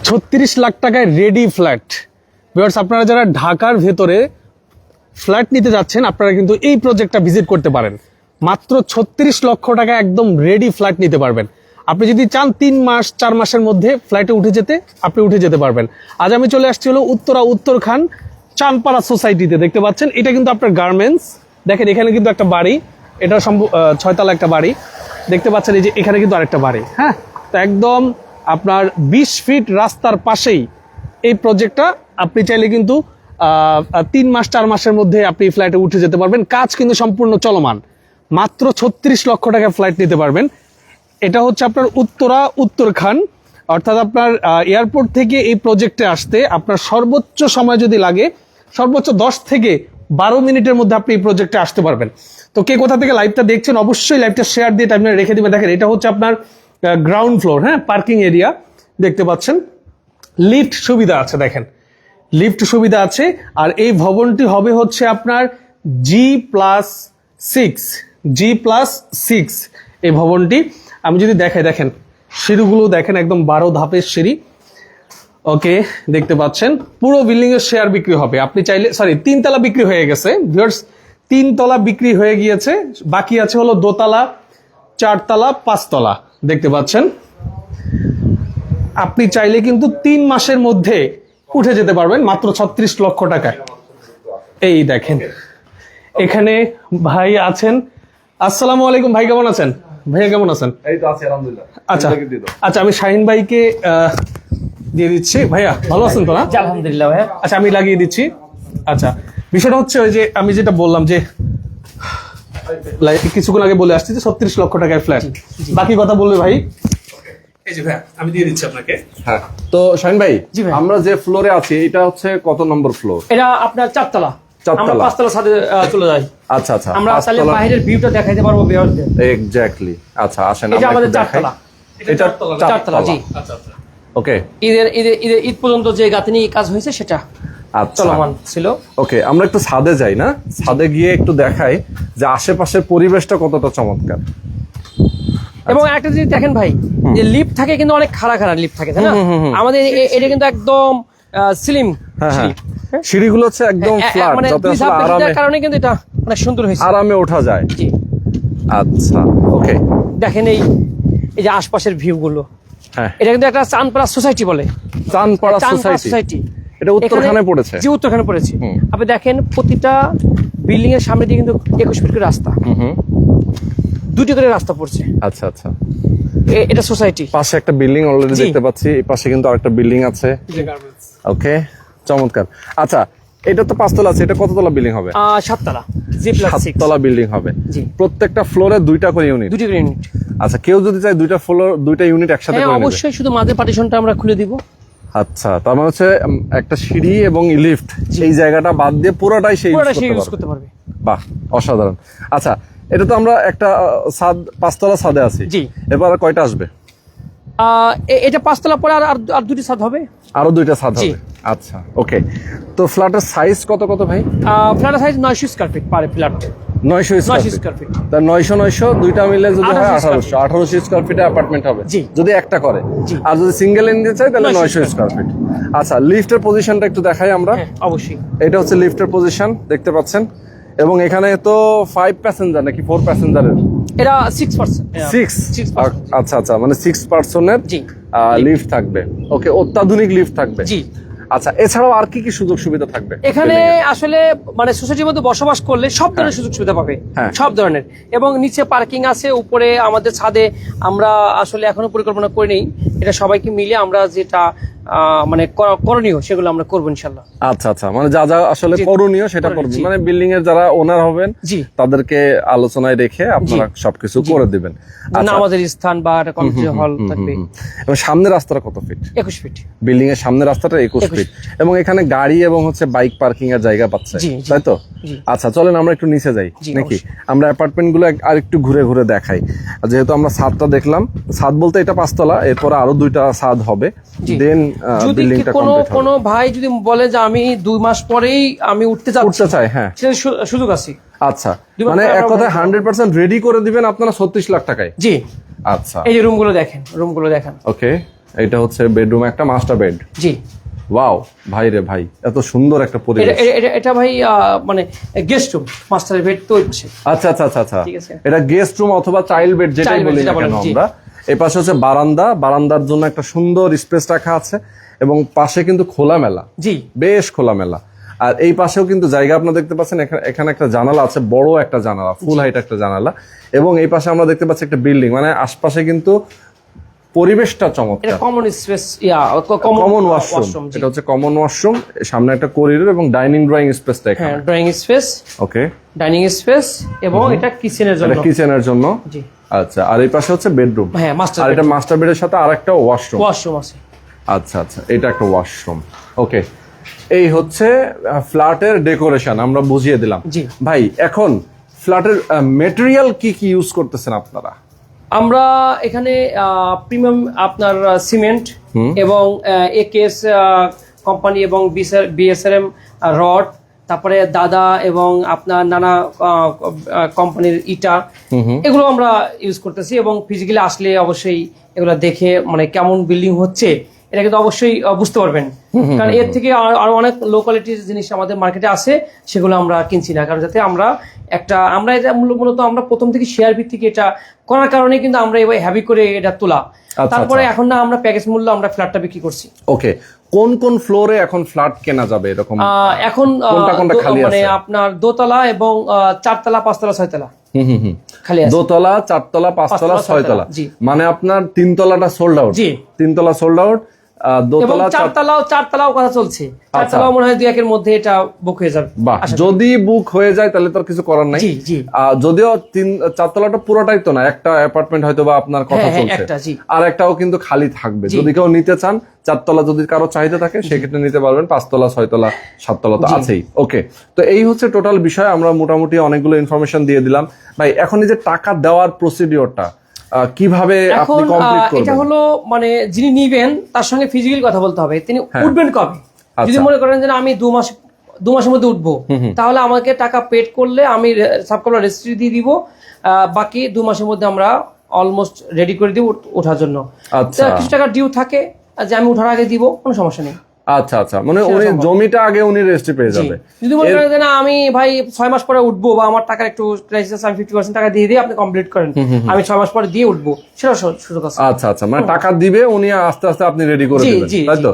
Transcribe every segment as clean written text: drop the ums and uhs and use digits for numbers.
36 লাখ টাকায় ready flat. Viewers, আপনারা যারা ঢাকার ভেতরে ফ্ল্যাট নিতে যাচ্ছেন আপনারা কিন্তু এই প্রজেক্টটা ভিজিট করতে পারেন। মাত্র 36 লক্ষ টাকা একদম রেডি ফ্ল্যাট নিতে পারবেন। আপনি যদি চান 3 মাস 4 মাসের মধ্যে ফ্ল্যাটে উঠে যেতে, আপনি উঠে যেতে পারবেন। আজ আমি চলে আসছি হলো উত্তরখান চানপাড়া সোসাইটিতে। দেখতে পাচ্ছেন এটা কিন্তু আপনার গার্মেন্টস। দেখেন এখানে কিন্তু একটা বাড়ি, এটা 6 তলা একটা বাড়ি। দেখতে পাচ্ছেন এই যে এখানে কিন্তু আরেকটা বাড়ি। হ্যাঁ, তো একদম আপনার 20 ফিট রাস্তার পাশেই এই প্রজেক্টটা। আপনি চাইলে কিন্তু 3 মাস 4 মাসের মধ্যে আপনি ফ্ল্যাটে উঠে যেতে পারবেন। কাজ কিন্তু সম্পূর্ণ চলমান। মাত্র 36 লক্ষ টাকা ফ্ল্যাট নিতে পারবেন। এটা হচ্ছে আপনার উত্তরখান, অর্থাৎ আপনার এয়ারপোর্ট থেকে এই প্রজেক্টে আসতে আপনার সর্বোচ্চ সময় যদি লাগে, সর্বোচ্চ 10 থেকে 12 মিনিটের মধ্যে আপনি এই প্রজেক্টে আসতে পারবেন। তো কে কোথা থেকে লাইভটা দেখছেন অবশ্যই লাইভটা শেয়ার দিয়ে টাইম রেখে দিবেন। দেখেন এটা হচ্ছে আপনার গ্রাউন্ড ফ্লোর। হ্যাঁ, পার্কিং এরিয়া দেখতে পাচ্ছেন, লিফট সুবিধা আছে। দেখেন লিফট সুবিধা আছে। আর এই ভবনটি হবে হচ্ছে আপনার G+6 এই ভবনটি। আমি যদি দেখেন সিঁড়িগুলো দেখেন, একদম 12 ধাপের সিঁড়ি। ওকে, দেখতে পাচ্ছেন পুরো বিল্ডিং এর শেয়ার বিক্রি হবে। আপনি চাইলে 3 তলা বিক্রি হয়ে গেছে ভিউয়ার্স, 3 তলা বিক্রি হয়ে গিয়েছে, বাকি আছে হলো দোতলা, 4 তলা, 5 তলা। দেখতে পাচ্ছেন আপনি চাইলে কিন্তু 3 মাসের মধ্যে উঠে যেতে পারবেন মাত্র 36 লক্ষ টাকায়। এই দেখেন এখানে ভাই আছেন। আসসালামু আলাইকুম ভাই, কেমন আছেন? ভাইয়া কেমন আছেন? এই তো আছি আলহামদুলিল্লাহ। আচ্ছা আমি শাহিন ভাইকে দিয়ে দিচ্ছি। ভাইয়া ভালো আছেন তো না? আলহামদুলিল্লাহ ভাইয়া। আচ্ছা আমি লাগিয়ে দিচ্ছি। আচ্ছা বিষয়টা হচ্ছে ওই যে আমি যেটা বললাম যে কিছুক্ষণ আগে বলে আসছি যে 36 লক্ষ টাকায় ফ্ল্যাট। বাকি কথা বলবে ভাই। এই যে ভাইয়া আমি দিয়ে দিচ্ছি আপনাকে। হ্যাঁ, তো শাহিন ভাই, জি ভাই। আমরা যে ফ্লোরে আছি এটা হচ্ছে কত নম্বর ফ্লোর? এটা আপনার 4 তলা। 4 আমরা তলা। 5 তলা ছাদে চলে যাই। আচ্ছা আচ্ছা, আমরা 5 তাহলে তলা। বাইরের ভিউটা দেখাইতে পারবো ভিউয়ারদের। এক্স্যাক্টলি। আচ্ছা আসেন এটা আমরা আমাদের একটু 4 দেখাই। তলা। এটা 4 তলা জি। আচ্ছা আচ্ছা ওকে। ঈদ পর্যন্ত যে গাঁথনি কাজ হয়েছে সেটা আচ্ছা চলমান ছিল। ওকে, আমরা একটু ছাদে যাই না? ছাদে গিয়ে একটু দেখাই যে আশেপাশের পরিবেশটা কতটা চমৎকার। এবং একটা জিনিস দেখেন ভাই, যে লিফট থাকে কিন্তু অনেক খাড়া লিফট থাকে, তাই না? আমাদের এটা কিন্তু একদম স্লিম। হ্যাঁ হ্যাঁ, সিঁড়িগুলো হচ্ছে একদম ফ্ল্যাট, মানে যাতে 2 আসলে ধাপ বেশি আরামে দেওয়ার কারণে কিন্তু এটা অনেক সুন্দর হয়েছে। আরামে ওঠা যায়। জি আচ্ছা ওকে। দেখেন এই যে আশপাশের ভিউ গুলো। হ্যাঁ, এটা কিন্তু একটা চানপাড়া সোসাইটি বলে। চানপাড়া চানপাড়া সোসাইটি। সোসাইটি এটা উত্তরখানে পড়েছে। জি, উত্তরখানে পড়েছে। আপনি দেখেন প্রতিটা বিল্ডিং এর সামনে দিয়ে কিন্তু 21 ফিট করে রাস্তা, হুম। 2টি করে রাস্তা পড়ছে। আচ্ছা আচ্ছা, এটা সোসাইটি। পাশে একটা বিল্ডিং অলরেডি জি। দেখতে পাচ্ছি, এই পাশে কিন্তু আরেকটা বিল্ডিং আছে। ওকে, চমৎকার। আচ্ছা, এটা তো 5 তলা আছে, এটা কত তলা বিল্ডিং হবে? 7 তলা, G+6 7 তলা বিল্ডিং হবে। জি। প্রত্যেকটা ফ্লোরে 2টা করে ইউনিট। 2টি করে ইউনিট। আচ্ছা, কেউ যদি চায় 2টা ফ্লোর 2টা ইউনিট একসাথে হ্যাঁ করে নেবে? অবশ্যই, শুধু মাঝে পার্টিশনটা আমরা খুলে দিব। আচ্ছা, তার মানে হচ্ছে একটা সিঁড়ি এবং লিফট, এই জায়গাটা বাদ দিয়ে পুরোটাই সেই পুরোটা সে ইউজ ইউজ করতে পারবে। বাহ, অসাধারণ। আচ্ছা, এটা তো আমরা একটা ছাদ 5 তলা ছাদে আছি। জি। এবার আর কয়টা আসবে? এটা 5 তলা পরে আর 2টি ছাদ হবে। আরো 2টা ছাদ জি। হবে। আচ্ছা ওকে। তো ফ্ল্যাটের সাইজ কত ভাই? ফ্ল্যাটের সাইজ 900 স্কয়ার ফিট পারে ফ্ল্যাট। 900 square feet. তার 900 দুইটা মিলে যদি হয় 1800 1800 স্কয়ার ফিটে অ্যাপার্টমেন্ট হবে। জি। যদি একটা করে। জি। আর যদি সিঙ্গেল নিতে চাই তাহলে 900 900 স্কয়ার ফিট। আচ্ছা, লিফটের পজিশনটা একটু দেখাই আমরা। হ্যাঁ অবশ্যই। এটা হচ্ছে লিফটের পজিশন, দেখতে পাচ্ছেন। এবং এখানে তো 5 প্যাসেঞ্জার নাকি 4 প্যাসেঞ্জারের? এটা 6%। 6। আচ্ছা আচ্ছা, মানে 6 পারসনের জি। লিফট থাকবে। ওকে, অত্যাধুনিক লিফট থাকবে। জি। আচ্ছা, এছাড়াও আর কি সুযোগ সুবিধা থাকবে এখানে আসলে মানে সোসাইটির মধ্যে বসবাস করলে সব ধরনের সুযোগ সুবিধা পাবে। হ্যাঁ। সব ধরনের। এবং নিচে পার্কিং আছে, উপরে আমাদের ছাদে আমরা আসলে এখনো পরিকল্পনা করে নেই। এটা সবাইকে মিলে আমরা যেটা মানে করণীয় সেগুলো আমরা করবো ইনশাল্লাহ। আচ্ছা আচ্ছা, মানে যা যা আসলে করণীয় সেটা করবেন, মানে বিল্ডিং এর যারা ওনার হবেন জি। তাদেরকে আলোচনায় রেখে আপনারা সবকিছু করে দিবেন। আচ্ছা, আমাদের স্থান বা কমিউনিটি হল থাকবে। এবং সামনের রাস্তাটা কত ফিট? 21 ফিট। বিল্ডিং এর সামনের রাস্তাটা 21 ফিট। এবং এখানে গাড়ি এবং হচ্ছে বাইক পার্কিং এর জায়গা পাচ্ছে, জি, জি। তাই তো? জি। আচ্ছা, চলেন আমরা একটু নিচে যাই জি, নাকি? আমরা অ্যাপার্টমেন্ট গুলো আর একটু ঘুরে ঘুরে দেখাই। যেহেতু আমরা ছাদটা দেখলাম, ছাদ বলতে এটা 5 তলা, এরপরে আরো 2টা ছাদ হবে, দেন যদি বিল্ডিংটা কোনো ভাই যদি বলে যে আমি 2 মাস পরেই আমি উঠতে চাই, হ্যাঁ সেটা সুযোগ আছে। আচ্ছা, মানে এক কথায় 100% রেডি করে দিবেন আপনারা 36 লাখ টাকায়? জি। আচ্ছা, এই যে রুমগুলো দেখেন। ওকে, এটা হচ্ছে বেডরুম, একটা মাস্টার বেড। জি ওয়াও ভাই রে ভাই, এত সুন্দর একটা পরিবেশ। এটা ভাই মানে গেস্ট রুম, মাস্টার বেড তো ওই পাশে। আচ্ছা আচ্ছা আচ্ছা আচ্ছা, ঠিক আছে। এটা গেস্ট রুম অথবা চাইল্ড বেড যেটাই Child bed বলি না যেটা বলেন, কেন জি। আমরা। এই পাশে হচ্ছে বারান্দা, বারান্দার জন্য একটা সুন্দর স্পেস রাখা আছে এবং পাশে কিন্তু খোলামেলা, জি বেশ খোলামেলা। আর এই পাশেও কিন্তু জায়গা আপনারা দেখতে পাচ্ছেন, এখানে একটা জানালা আছে, বড় একটা জানালা, ফুল হাইট একটা জানালা। এবং এই পাশে আমরা দেখতে পাচ্ছি একটা বিল্ডিং, মানে আশপাশে কিন্তু পরিবেশটা এটা চমৎকার। কমন স্পেস, কমন ওয়াশরুম, এটা হচ্ছে কমন ওয়াশরুম, সামনে একটা করিডোর এবং ডাইনিং ড্রয়িং স্পেসটা হ্যাঁ, এখানে। ড্রয়িং স্পেস, ওকে, ডাইনিং স্পেস, এবং এটা কিচেনের জন্য। এটা কিচেনের জন্য। জি আচ্ছা, আর এই পাশে হচ্ছে বেডরুম। হ্যাঁ, মাস্টার আর এটা মাস্টার বেডের সাথে আরেকটা ওয়াশরুম। ওয়াশরুম আছে। আচ্ছা আচ্ছা, এটা একটা ওয়াশরুম। ওকে, এই হচ্ছে ফ্ল্যাটের ডেকোরেশন আমরা বুঝিয়ে দিলাম। জি। ভাই, এখন ফ্ল্যাটের মেটেরিয়াল কি কি ইউজ করতেছেন আপনারা? আমরা এখানে প্রিমিয়াম আপনার সিমেন্ট এবং একেএস কোম্পানি এবং বিএসআরএম রড, তারপরে দাদা এবং আপনার নানা কোম্পানির ইটা, এগুলো আমরা ইউজ করতেছি। এবং ফিজিক্যালি আসলে অবশ্যই এগুলো দেখে মানে কেমন বিল্ডিং হচ্ছে এটা কিন্তু অবশ্যই বুঝতে পারবেন। কারণ এর থেকে আরো অনেক লো কোয়ালিটির জিনিস আমাদের মার্কেটে আছে, সেগুলো আমরা কিনছি না। কারণ যাতে আমরা এটা মূলত আমরা প্রথম থেকে শেয়ার ভিত্তিক এটা করার কারণে কিন্তু আমরা এবার হ্যাভি করে এটা তোলা। তারপরে এখন না আমরা প্যাকেজ মূল্য আমরা ফ্ল্যাটটা বিক্রি করছি। ওকে, কোন কোন ফ্লোরে এখন ফ্ল্যাট কেনা যাবে এরকম? এখন কোনটা খালি মানে আছে? আপনার দোতলা এবং 4তলা 5তলা 6তলা খালি আছে। দোতলা, 4তলা, 5তলা, 6তলা, জি। মানে আপনার 3তলাটা সোল্ড আউট। জি। 3তলা সোল্ড আউট, এবং দোতলা, 4তলাও কথা চলছে। 4তলাও মনে হয় 2-1 এর মধ্যে এটা বুক হয়ে যাবে। বাহ, যদি বুক হয়ে যায় তাহলে তো আর কিছু করার নাই। জি জি। যদিও 4তলাটা পুরোটাই তো না, একটা অ্যাপার্টমেন্ট হয়তো বা আপনার কথা হ্যাঁ, চলছে, একটা, জি। আর একটাও কিন্তু খালি থাকবে। যদি কেউ নিতে চান 4তলা, যদি কারো চাহিদা থাকে সেক্ষেত্রে নিতে পারবেন। 5তলা, 6তলা, 7তলা তো আছেই। ওকে, তো এই হচ্ছে টোটাল বিষয়। আমরা মোটামুটি অনেকগুলো ইনফরমেশন দিয়ে দিলাম। ভাই, এখন এই যে টাকা দেওয়ার প্রসিডিওরটা কিভাবে আপনি এখন কমপ্লিট এটা করবেন? হলো মানে যিনি নিবেন তার সঙ্গে ফিজিক্যাল কথা বলতে হবে, তিনি উঠবেন কবে। যদি আচ্ছা। মনে করেন যে না, আমি 2 মাসের মধ্যে উঠবো, তাহলে আমাকে টাকা পেড করলে আমি সাবকলার রেজিস্ট্রি দিয়ে দিব। বাকি 2 মাসের মধ্যে আমরা অলমোস্ট রেডি করে দিব ওঠার জন্য। আচ্ছা। কিছু টাকা ডিউ থাকে যে আমি ওঠার আগে দিব, কোনো সমস্যা নেই। আচ্ছা আচ্ছা, মানে উনি জমিটা আগে উনি রেজিস্ট্রি পেয়ে জি। যাবে। যদি মনে করেন যে না, আমি ভাই 6 মাস পরে উঠবো, বা আমার টাকার একটু ক্রাইসিস, আমি 50% টাকা দিয়ে আপনি কমপ্লিট করেন, আমি 6 মাস পরে দিয়ে উঠবো, সেটা সুযোগ আছে। আচ্ছা আচ্ছা, মানে টাকা দিবে উনি, আস্তে আস্তে আপনি রেডি করে জি, দিবেন, জি, তাই তো?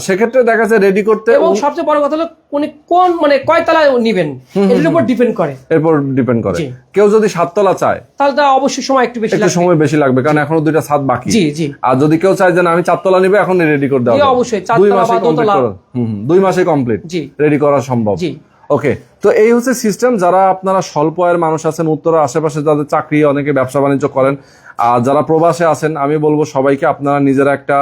সেক্ষেত্রে দেখা যাচ্ছে রেডি করতে, এবং সবচেয়ে বড় কথা হলো উনি কোন মানে কয় তলায় নিবেন এটার উপর ডিপেন্ড করে। এরপর ডিপেন্ড করে। জি। কেউ যদি 7তলা চায় তাহলে তা অবশ্যই সময় একটু বেশি একটু লাগবে। সময় বেশি লাগবে, কারণ এখনো 2টা ছাদ বাকি। জি জি। আর যদি কেউ চায় যে না আমি 4তলা নিবে, এখন রেডি করে দেওয়া জি, যাবে। অবশ্যই 2 4তলা মাসে বা কমপ্লিট দোতলা। করা, 2 মাসে কমপ্লিট জি। রেডি করা সম্ভব। জি। ওকে, তো এই হচ্ছে সিস্টেম। যারা আপনারা স্বল্প আয়ের মানুষ আছেন, উত্তরের আশেপাশে যাদের চাকরি, অনেকে ব্যবসা বাণিজ্য করেন, আর যারা প্রবাসে আছেন, আমি বলবো সবাইকে আপনারা নিজেরা একটা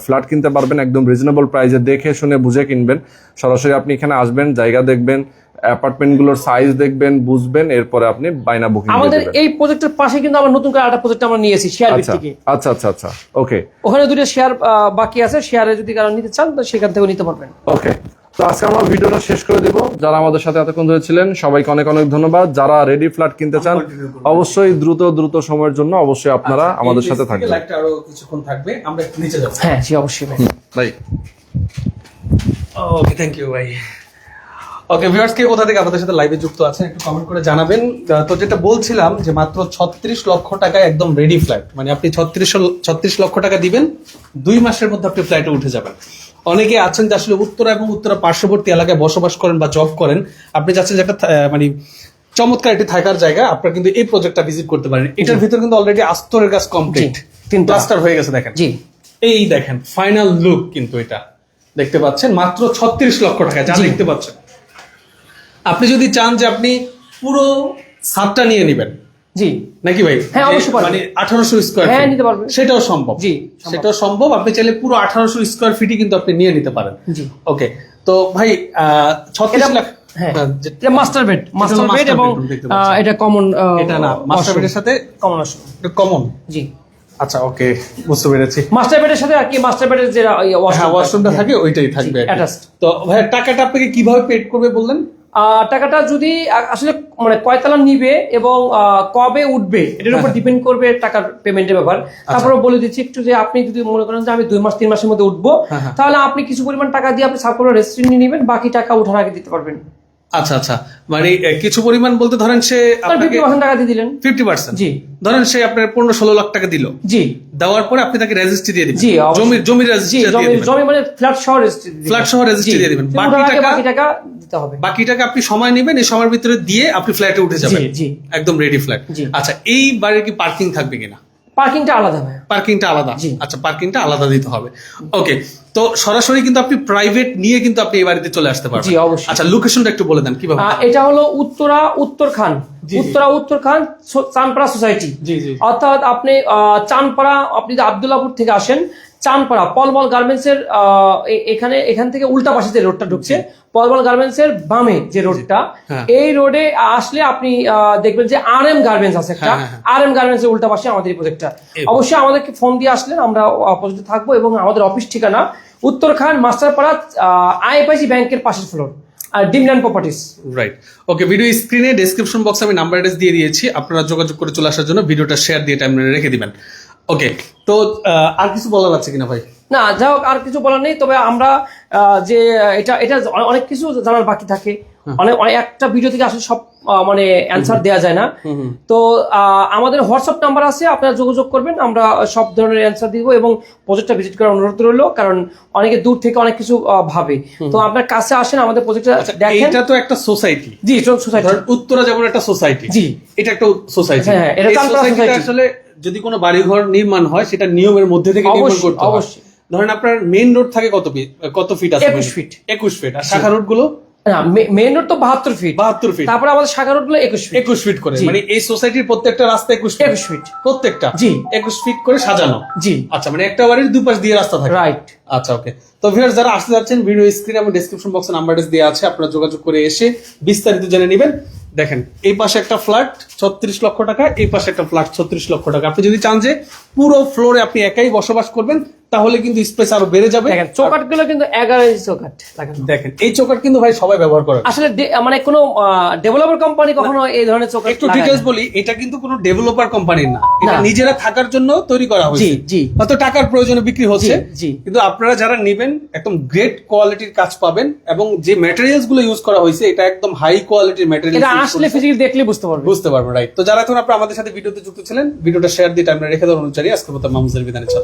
ফ্ল্যাট কিনতে পারবেন একদম রিজনেবল প্রাইসে। দেখে শুনে বুঝে কিনবেন। সরাসরি আপনি এখানে আসবেন, জায়গা দেখবেন, অ্যাপার্টমেন্টগুলোর সাইজ দেখবেন, বুঝবেন, এরপরে আপনি বাইনা বুকিং দিয়ে আমাদের দিবেন। এই প্রজেক্টের পাশে কিন্তু আমরা নতুন করে একটা প্রজেক্ট আমরা নিয়েছি শেয়ার আচ্ছা ভিত্তিকে। আচ্ছা আচ্ছা আচ্ছা, ওকে ওখানে 2টা শেয়ার বাকি আছে, শেয়ারে যদি কারো নিতে চান তো সেখান থেকে নিতে পারবেন। ওকে। তো আজকে আমরা ভিডিওটা শেষ করে দেব। যারা আমাদের সাথে এতক্ষণ ধরে ছিলেন সবাইকে অনেক অনেক ধন্যবাদ। যারা রেডি ফ্ল্যাট কিনতে চান অবশ্যই দ্রুত সময়ের জন্য অবশ্যই আপনারা আমাদের সাথে থাকবেন। লাইটটা আরো কিছুক্ষণ থাকবে, আমরা একটু নিচে যাব। হ্যাঁ জি, অবশ্যই ভাই। ভাই, ওকে, থ্যাংক ইউ ভাই। ওকে ভিউয়ার্স, কে কোথা থেকে আমাদের সাথে লাইভে যুক্ত আছেন একটু কমেন্ট করে জানাবেন। তো যেটা বলছিলাম যে মাত্র 36 লক্ষ টাকায় একদম রেডি ফ্ল্যাট, মানে আপনি 36 লক্ষ টাকা দিবেন, 2 মাসের মধ্যে আপনি ফ্ল্যাটে উঠে যাবেন। অনেকে আছেন যে আসলে উত্তরা এবং উত্তরা পার্শ্ববর্তী এলাকায় বসবাস করেন বা জব করেন, আপনি চাচ্ছেন যে একটা মানে চমৎকার একটি থাকার জায়গা, আপনারা কিন্তু এই প্রজেক্টটা ভিজিট করতে পারেন। এটার ভিতর কিন্তু অলরেডি আস্তরের কাজ কমপ্লিট, 3 প্লাস্টার হয়ে গেছে। দেখেন, জি, এই দেখেন ফাইনাল লুক কিন্তু এটা দেখতে পাচ্ছেন মাত্র 36 লক্ষ টাকা যা দেখতে পাচ্ছেন। আপনি যদি চান যে আপনি পুরো ছাদটা নিয়ে নেবেন, জি নাকি ভাই? হ্যাঁ, অবশ্যই পারবেন। মানে 1800 স্কয়ার হ্যাঁ, নিতে পারবেন। সেটাও সম্ভব। জি, সেটাও সম্ভব। আপনি চাইলে পুরো 1800 স্কয়ার ফিটই কিন্তু আপনি নিয়ে নিতে পারেন। জি। ওকে, তো ভাই 36 লাখ। হ্যাঁ, যে- এটা মাস্টার বেড master এবং bedroom দেখতে পাচ্ছেন। এটা কমন, এটা না মাস্টার বেডের সাথে কমন আসুন। কমন। জি, আচ্ছা, ওকে, বুঝতে পেরেছি। মাস্টার বেডের সাথে আর কি মাস্টার বেডের যে হ্যাঁ, ওয়াশরুমটা থাকে ওইটাই থাকবে আর কি। attached। তো ভাই টাকাটা আপনাকে কিভাবে পেড করবে বললেন? টাকাটা যদি আসলে মানে কয়তলা নিবে এবং কবে উঠবে এটার উপর ডিপেন্ড করবে টাকার পেমেন্টের ব্যাপার। তারপরে বলে দিচ্ছি একটু যে আপনি যদি মনে করেন যে আমি 2 মাস 3 মাসের মধ্যে উঠবো, তাহলে আপনি কিছু পরিমাণ টাকা দিয়ে আপনি সার্কুলার রেজিস্ট্রি নিয়ে নেবেন, বাকি টাকা উঠার আগে দিতে পারবেন। আচ্ছা আচ্ছা, মানে কিছু পরিমাণ বলতে ধরেন সে আপনাকে 50% টাকা দিয়ে দিলেন। 50%, জি। ধরেন সে আপনার 15-16 লাখ টাকা দিল, জি। দেওয়ার পরে আপনি তাকে রেজিস্ট্রি দিয়ে দিবেন। জি, অবশ্যই। জমির রেজিস্ট্রি দিয়ে দিবেন। জমি মানে ফ্ল্যাট সহ রেজিস্ট্রি দিবেন। ফ্ল্যাট সহ রেজিস্ট্রি দিয়ে দিবেন। বাকি টাকা দিতে হবে। বাকি টাকা আপনি সময় নেবেন, এই সময়ের ভিতরে দিয়ে আপনি ফ্ল্যাটে উঠে যাবেন। জি, জি। একদম রেডি ফ্ল্যাট। জি। আচ্ছা, এই বাড়ির কি পার্কিং থাকবে কিনা? পার্কিংটা আলাদা ভাই। পার্কিংটা আলাদা। জি। আচ্ছা, পার্কিংটা আলাদা দিতে হবে। ওকে, তো সরাসরি কিন্তু আপনি প্রাইভেট নিয়ে কিন্তু আপনি এই বাড়িতে চলে আসতে পারবেন। জি, অবশ্যই। আচ্ছা, লোকেশনটা একটু বলে দেন কিভাবে। এটা হলো উত্তরখান চানপাড়া সোসাইটি। জি, জি। অর্থাৎ আপনি চানপাড়া, আপনি যদি আব্দুল্লাহপুর থেকে আসেন, চানপাড়া পলমল গার্মেন্টস এর এখান থেকে উল্টা পাশে যে রোডটা ঢুকছে, পলমল গার্মেন্টস এর বামে যে রোডটা, এই রোডে আসলে আপনি দেখবেন যে RM গার্মেন্টস আছে একটা। RM গার্মেন্টস এর উল্টা পাশে আমাদের এই প্রজেক্টটা। অবশ্যই আমাদেরকে ফোন দিয়ে আসলেন, আমরা অপোজিটে থাকবো। এবং আমাদের অফিস ঠিকানা উত্তরখান মাস্টারপাড়া, IFIC ব্যাংকের পাশের ফ্লোর, আর ডিমল্যান্ড প্রপার্টিস। রাইট। ওকে, ভিডিও স্ক্রিনে ডেসক্রিপশন বক্সে আমি নাম্বার অ্যাড্রেস দিয়ে দিয়েছি, আপনারা যোগাযোগ করে চলে আসার জন্য ভিডিওটা শেয়ার দিয়ে টাইমলাইনে রেখে দিবেন। ওকে, তো আর কিছু বলার আছে কিনা ভাই? না, যাই হোক, আর কিছু বলার নেই। তবে আমরা যে এটা অনেক কিছু জানার বাকি থাকে। অনেক একটা ভিডিও থেকে আসলে সব মানে অ্যান্সার দেওয়া যায় না। তো আমাদের হোয়াটসঅ্যাপ নাম্বার আছে, আপনারা যোগাযোগ করবেন, আমরা সব ধরনের অ্যান্সার দিব। এবং প্রজেক্টটা ভিজিট করার অনুরোধ রইলো, কারণ অনেকে দূর থেকে অনেক কিছু ভাবে। তো আপনার কাছে আসেন, আমাদের প্রজেক্টটা দেখেন। এটা তো একটা সোসাইটি। জি, সোসাইটি। উত্তরা যেমন একটা সোসাইটি, জি, এটা একটা সোসাইটি। হ্যাঁ, এটা সোসাইটিটা আসলে যদি কোনো বাড়িঘর নির্মাণ হয়, সেটা নিয়মের মধ্যে থেকে নির্মাণ করতে হবে। অবশ্যই। ধরেন আপনার মেইন রোড থাকে কত ফিট আছে? 21 ফিট। 21 ফিট। আর শাখা রোড গুলো? না, মেইন রোড তো 72 ফিট। 72 ফিট। তারপরে আমাদের শাখা রোড গুলো 21 ফিট। 21 ফিট করে। মানে এই সোসাইটির প্রত্যেকটা রাস্তা 21 ফিট। প্রত্যেকটা? জি। 21 ফিট করে সাজানো। জি। আচ্ছা, মানে একটা বাড়ির দুই পাশ দিয়ে রাস্তা থাকে। রাইট। আচ্ছা, ওকে। তো ভিউয়ার্স, যারা আসতে যাচ্ছেন, ভিডিও স্ক্রিনে এবং ডেসক্রিপশন বক্সে নাম্বার দেওয়া আছে, আপনারা যোগাযোগ করে এসে বিস্তারিত জেনে নেবেন। দেখেন, এই পাশে একটা ফ্ল্যাট 36 লক্ষ টাকা, এই পাশে একটা ফ্ল্যাট 36 লক্ষ টাকা। আপনি যদি চান যে পুরো ফ্লোরে আপনি একাই বসবাস করবেন, তাহলে কিন্তু স্পেস আরো বেড়ে যাবে। দেখেন, চৌকাট গুলো কিন্তু 11 ইঞ্চি চৌকাট লাগানো। দেখেন, এই চৌকাট কিন্তু ভাই সবাই ব্যবহার করে। আসলে মানে কোনো ডেভেলপার কোম্পানি কখনো এই ধরনের চৌকাট একটু ডিটেইলস বলি, এটা কিন্তু কোনো ডেভেলপার কোম্পানির না, এটা নিজেরা থাকার জন্য তৈরি করা হয়েছে। জি, জি। হয়তো টাকার প্রয়োজনে বিক্রি হচ্ছে, জি। কিন্তু আপনারা যারা নেবেন একদম গ্রেট কোয়ালিটির কাজ পাবেন। এবং যে ম্যাটেরিয়ালস গুলো ইউজ করা হয়েছে, এটা একদম হাই কোয়ালিটির ম্যাটেরিয়াল। এটা আসলে ফিজিক্যালি দেখলে বুঝতে পারবেন। রাইট। তো যারা এখন আপনারা আমাদের সাথে ভিডিওতে যুক্ত ছিলেন, ভিডিওটা শেয়ার দিয়ে টাইমলাইনে রেখে দেওয়ার অনুযায়ী আজকের মতো মামুজের বিদায় নিচ্ছি।